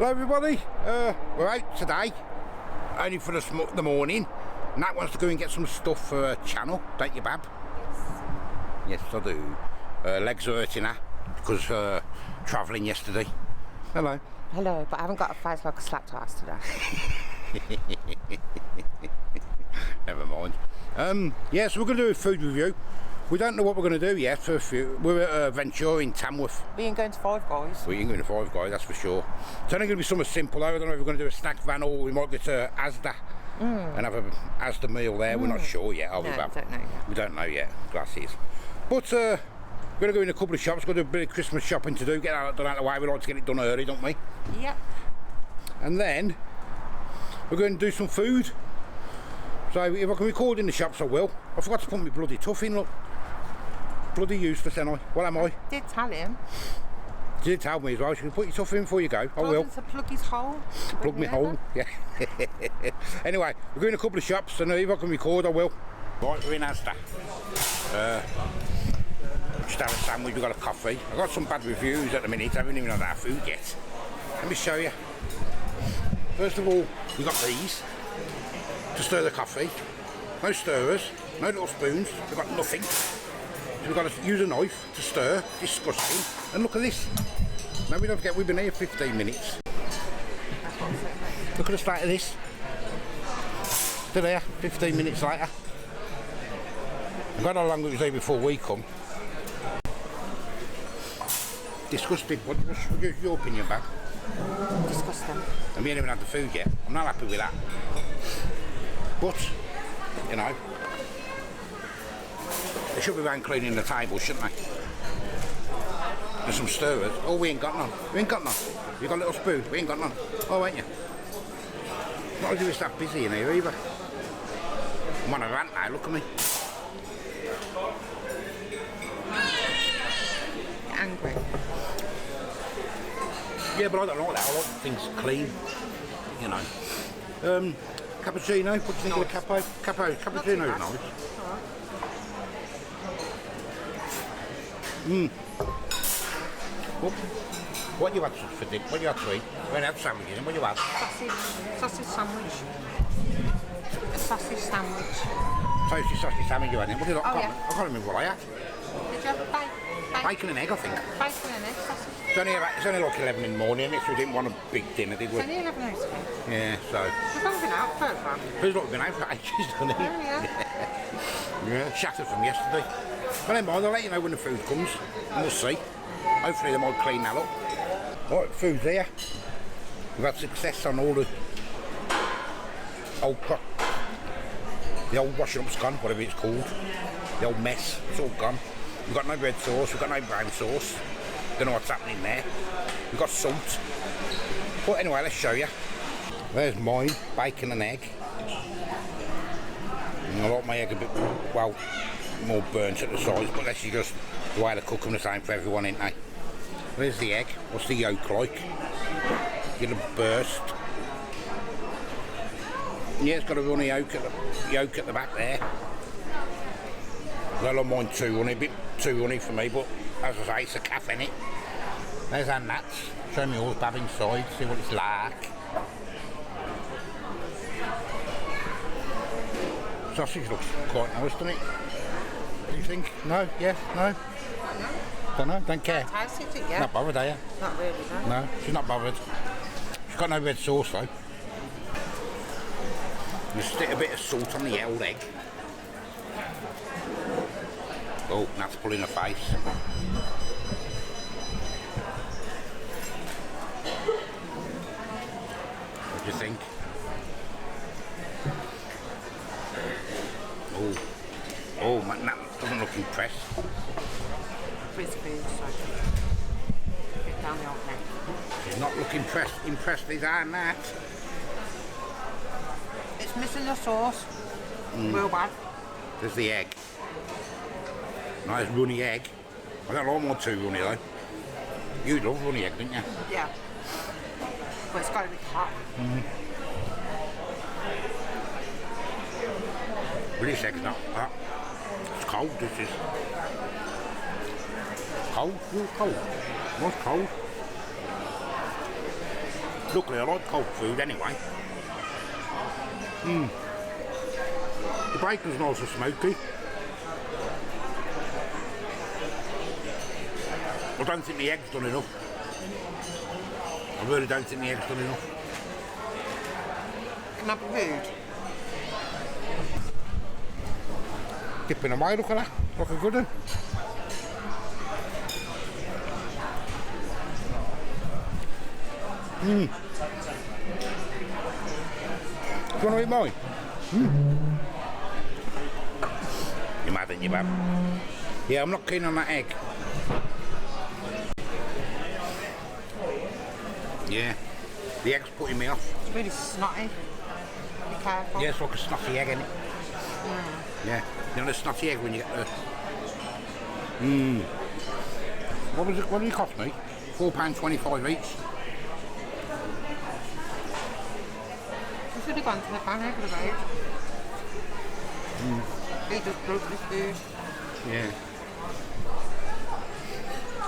Hello everybody, we're out today, only for the morning. Nat wants to go and get some stuff for her channel, don't you, Bab? Yes, I do. Legs are hurting her because travelling yesterday. Hello. Hello, but I haven't got a face like a slapped ass today. Never mind. Yeah, so we're going to do a food review. We don't know what we're going to do yet. We're at Ventura in Tamworth. We ain't going to Five Guys. We ain't going to Five Guys, that's for sure. It's only going to be something simple though. I don't know if we're going to do a snack van or we might go to ASDA and have a ASDA meal there. We're not sure yet, are we, Bab? Don't know yet. We don't know yet, glasses. But we're going to go in a couple of shops, got a bit of Christmas shopping to do, get that done out of the way. We like to get it done early, don't we? Yep. And then we're going to do some food. So if I can record in the shops, I will. I forgot to put my bloody tuff in, look. Bloody useless, then I. What am I? Did tell him. You did tell me as well. Should we put your stuff in before you go? I will. To plug his hole. Plug me hole. Yeah. Anyway, we're going to a couple of shops, and if I can record, I will. Right, we're in Asda. Just have a sandwich. We've got a coffee. I've got some bad reviews at the minute. I haven't even had our food yet. Let me show you. First of all, we've got these to stir the coffee. No stirrers, no little spoons. We've got nothing. So we've got to use a knife to stir. Disgusting. And look at this. Now we don't forget we've been here 15 minutes. Look at the state of this. Still there, 15 minutes later. I don't know how long it was there before we come. Disgusting. What's your opinion, Bab? Disgusting. And we ain't even had the food yet. I'm not happy with that. But, you know, they should be around cleaning the table, shouldn't they? There's some stirrers. Oh, we ain't got none. We ain't got none. You got a little spoon? We ain't got none. Oh, ain't you? Not as if it's that busy in here either. I'm on a rant now, look at me. Angry. Yeah, but I don't like that. I like things clean, you know. Cappuccino, what do you think of the cappuccino's nice. What you had for dinner? What you had to eat? We had sandwiches, and what you had? Sausage sandwich. A sausage sandwich. Sausage sandwich you had. What did I? Yeah. I can't remember what I had. Did you have Bacon and egg, I think. Bacon and egg sausage? It's only like 11 in the morning, so we didn't want a big dinner, did we? It's only 11 hours ago. Yeah, so. We've only been out for a while. Who's not been out for ages, hasn't he? Oh, yeah. Yeah, shattered from yesterday. But never mind, I'll let you know when the food comes, and we'll see. Hopefully they might clean that up. Right, food's here. We've had success on all the old washing up's gone, whatever it's called. The old mess, it's all gone. We've got no red sauce, we've got no brown sauce. Don't know what's happening there. We've got salt. But anyway, let's show you. There's mine, bacon and egg. And I like my egg a bit, well, more burnt at the sides, but that's just the way they cook them the same for everyone, ain't they? There's the egg. What's the yolk like? Get a burst. Yeah, it's got a runny yolk at the back there. Well, I mine too runny, a bit too runny for me, but as I say, it's a calf in it. There's our nuts. Show me yours, Bab, inside, see what it's like. Sausage looks quite nice, doesn't it? What do you think? No? Yeah? No? Don't know, don't care. Tasted it yet? Not bothered, are you? Not really, no. No, she's not bothered. She's got no red sauce though. Just stick a bit of salt on the old egg. Oh, that's pulling her face. What do you think? Oh, that doesn't look impressed. Crispy inside. Get down the old neck. She's not looking impressed, is our Nat? It's missing the sauce. Real bad. There's the egg. Nice runny egg. I don't like more too runny though. You love runny egg, don't you? Yeah. But it's got to be hot. But this egg's not hot. It's cold, this is. Cold? You're cold. What's cold? Luckily, I like cold food anyway. The bacon's nice and smoky. I don't think the egg's done enough. I really don't think the egg's done enough. Can I have food? Dipping away, look at that. Like a good one. Do you want to eat mine? You're mad, ain't you, Bab? Yeah, I'm not keen on that egg. Yeah, the egg's putting me off. It's really snotty. Be careful. Yeah, it's like a snotty egg, isn't it? Yeah, you know the snotty egg when you get the... What was it? What did it cost me? £4.25 each. We should have gone to the pan over the road. They just broke this food. Yeah.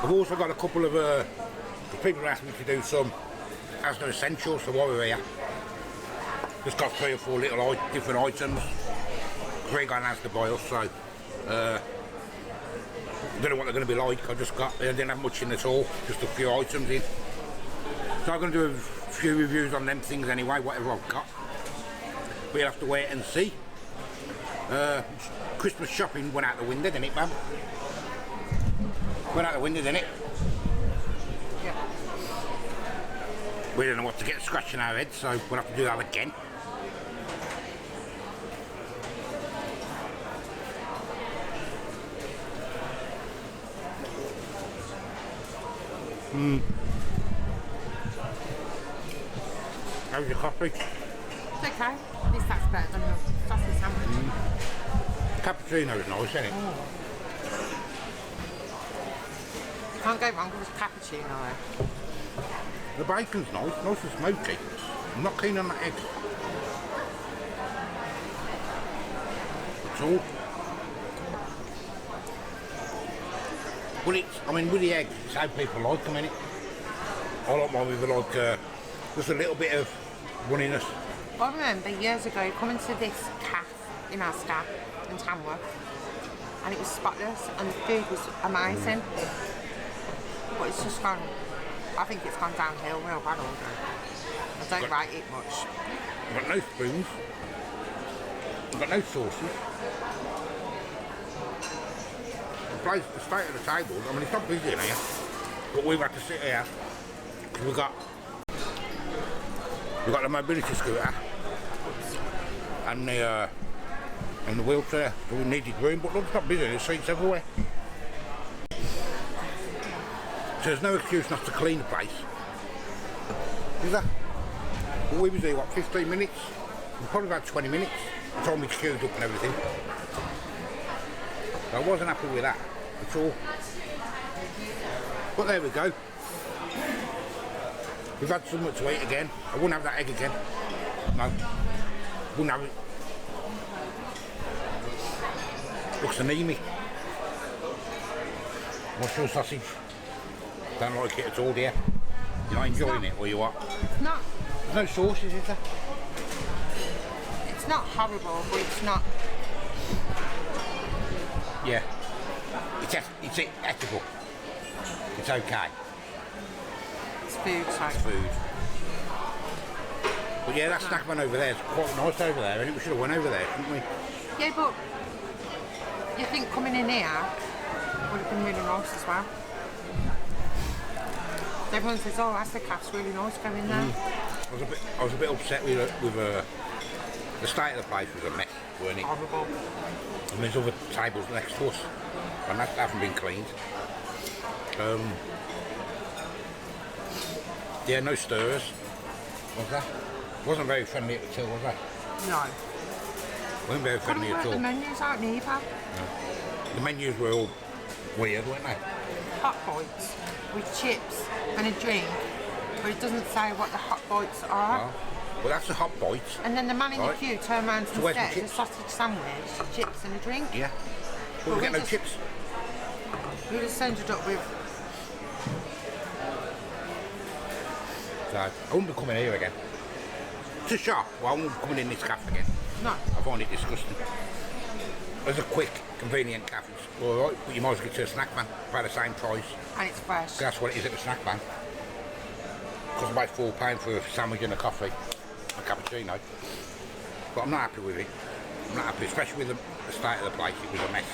I've also got a couple of people asked me to do some ASDA essentials, so while we're here, just got 3 or 4 little different items. We ain't got an ASDA by us, so I don't know what they're going to be like. I didn't have much in at all, just a few items in. So I'm going to do a few reviews on them things anyway, whatever I've got. We'll have to wait and see. Christmas shopping went out the window, didn't it, Bab? Went out the window, didn't it? Yeah. We don't know what to get scratching our heads, so we'll have to do that again. How's your coffee? It's okay. At least that's better than the sausage sandwich. Cappuccino is nice, isn't it? Can't go wrong with cappuccino. The bacon's nice and smoky. I'm not keen on that egg. At all. Well, I mean, with the eggs, it's how people like them, innit? I like mine with just a little bit of runniness. I remember years ago coming to this cafe in ASDA in Tamworth, and it was spotless and the food was amazing. But it's just gone, I think it's gone downhill real bad all day. I don't rate it much. I've got no spoons. I've got no sauces. The state of the table, I mean, it's not busy in here, but we've had to sit here. We've got the mobility scooter and the wheelchair, so we needed room, but look, it's not busy, there's seats everywhere. So there's no excuse not to clean the place. Is there? Well, we was there, what, 15 minutes? Probably about 20 minutes. The time we queued up and everything. So I wasn't happy with that at all. But there we go. We've had something to eat again. I wouldn't have that egg again. No. Wouldn't have it. Looks anemic. What's your sausage? Don't like it at all, dear. You're not enjoying it, or you what? It's not. There's no sauces, is there? It's not horrible, but it's not. Yeah. It's ethical. It's okay. It's food, so. It's food. But yeah, that snack man over there is quite nice over there. I think we should have went over there, shouldn't we? Yeah, but you think coming in here would have been really nice as well. Everyone says, oh, that's the cafe's really nice, go in there. I was a bit upset with the state of the place was a mess, weren't it? Horrible. And there's other tables next to us, and that haven't been cleaned. Yeah, no stirrers. Was that? Wasn't very friendly at the till, was that? No. Wasn't very friendly at all. The menus out neither. No. The menus were all weird, weren't they? Hot bites with chips and a drink, but it doesn't say what the hot bites are. Oh. Well, that's a hot bite. And then the man in the Right. queue turned around So and where's the said, a chips? sausage sandwich, chips and a drink. Yeah. Well, we get no chips. We just ended up with So I won't be coming here again. It's a shop, well, I won't be coming in this cafe again. No. I find it disgusting. It's a quick, convenient cafe. It's alright, but you might as well get to a snack van, pay the same price. And it's fresh. That's what it is at the snack van. Costs about £4 for a sandwich and a coffee, a cappuccino. But I'm not happy with it. I'm not happy, especially with the state of the place. It was a mess,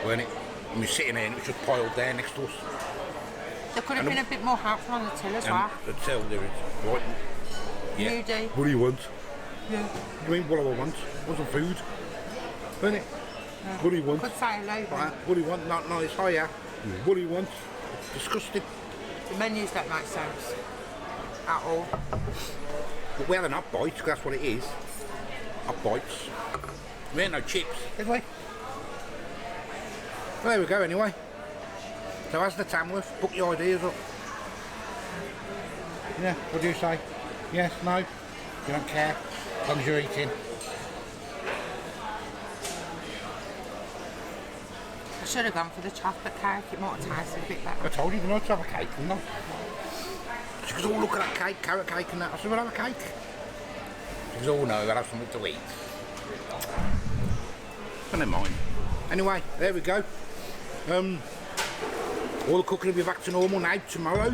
weren't it? And we were sitting there and it was just piled there next to us. There could have been a bit more helpful on the till as well. The till there is, right? Yeah. Moody. What do you want? Yeah. What do you mean, what do I want? Want some food? Isn't it? Yeah. What do you want? Could say hello. Right. What do you want? Not nice, higher. What do you want? Disgusting. The menus don't make sense at all. But we had an hot bite, that's what it is. Hot bites. We ain't no chips, did we? Well, there we go anyway. So as the Tamworth, book your ideas up. Yeah, what do you say? Yes, no? You don't care? As long as you're eating. I should have gone for the chocolate cake, it might have tasted a bit better. I told you, the night to have a cake, didn't I? She goes, oh, look at that cake, carrot cake and that. I said, we'll have a cake. She goes, oh no, we'll have something to eat. But never mind. Anyway, there we go. All the cooking will be back to normal now tomorrow.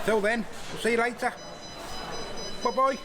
Till then, we'll see you later. Bye bye.